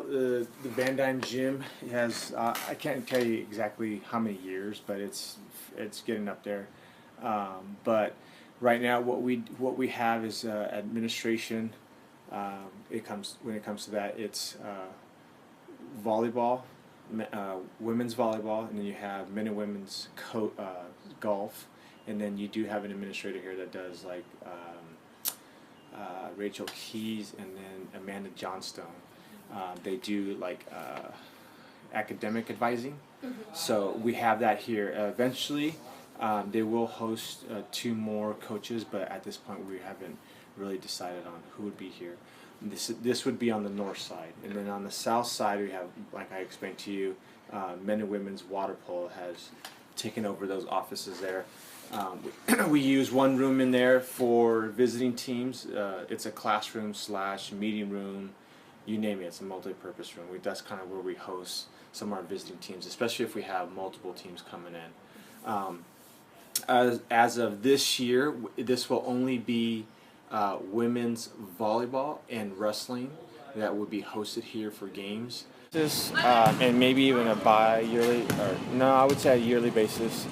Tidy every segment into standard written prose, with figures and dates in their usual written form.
The Van Dyne Gym has I can't tell you exactly how many years, but it's getting up there. But right now, what we have is administration. It comes when it comes to that, it's volleyball, women's volleyball, and then you have men and women's golf, and then you do have an administrator here that does like Rachel Keys and then Amanda Johnstone. They do like academic advising. So we have that here. Eventually, they will host two more coaches, but at this point we haven't really decided on who would be here. This would be on the north side, and then on the south side we have, like I explained to you, men and women's water polo has taken over those offices there. We use one room in there for visiting teams. It's a classroom slash meeting room, you name it. It's a multi-purpose room. That's kind of where we host some of our visiting teams, especially if we have multiple teams coming in. As of this year, this will only be women's volleyball and wrestling that would be hosted here for games. And maybe even a bi-yearly, or no, I would say a yearly basis.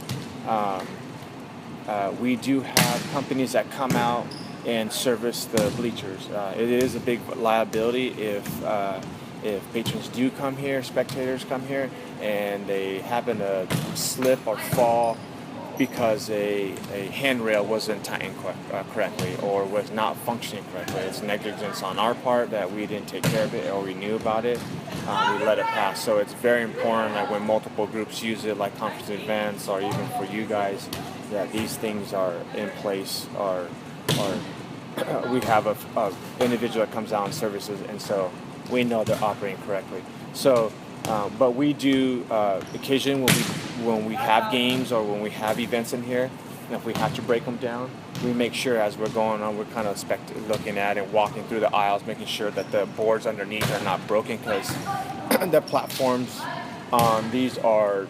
We do have companies that come out and service the bleachers. It is a big liability if patrons do come here, spectators come here, and they happen to slip or fall because a handrail wasn't tightened correctly or was not functioning correctly. It's negligence on our part that we didn't take care of it or we knew about it. We let it pass. So it's very important that when multiple groups use it, like conference events or even for you guys, that these things are in place, or we have a individual that comes out and services, and so we know they're operating correctly. So, but we do occasionally when we have games or when we have events in here, and if we have to break them down, we make sure as we're going on, we're kind of looking at and walking through the aisles, making sure that the boards underneath are not broken, because the platforms on these are,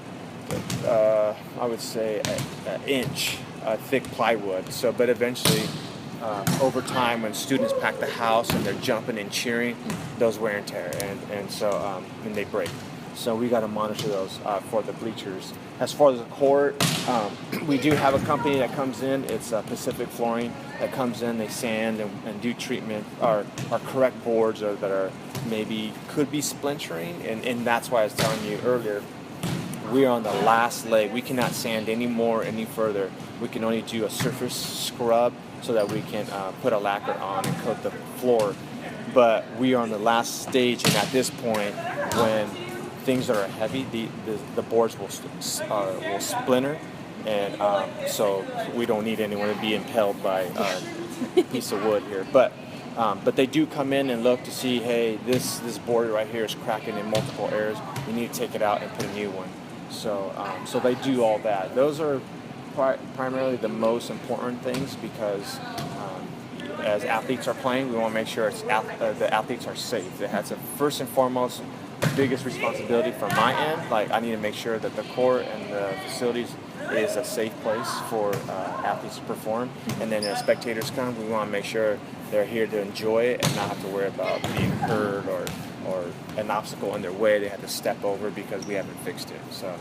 I would say, an inch thick plywood. So, but eventually, over time, when students pack the house and they're jumping and cheering, those wear and tear, and so and they break. So we got to monitor those for the bleachers. As far as the court, we do have a company that comes in. It's Pacific Flooring that comes in. They sand and do treatment, or correct boards that are maybe could be splintering, and that's why I was telling you earlier, we are on the last leg. We cannot sand any further. We can only do a surface scrub so that we can put a lacquer on and coat the floor. But we are on the last stage, and at this point, when things that are heavy, the boards will splinter, and so we don't need anyone to be impaled by a piece of wood here. But they do come in and look to see, hey, this board right here is cracking in multiple areas. We need to take it out and put a new one. So they do all that. Those are primarily the most important things, because as athletes are playing, we want to make sure the athletes are safe. That's the first and foremost biggest responsibility from my end. Like, I need to make sure that the court and the facilities is a safe place for athletes to perform. And then as spectators come, we want to make sure they're here to enjoy it and not have to worry about being hurt or an obstacle in their way they have to step over because we haven't fixed it. So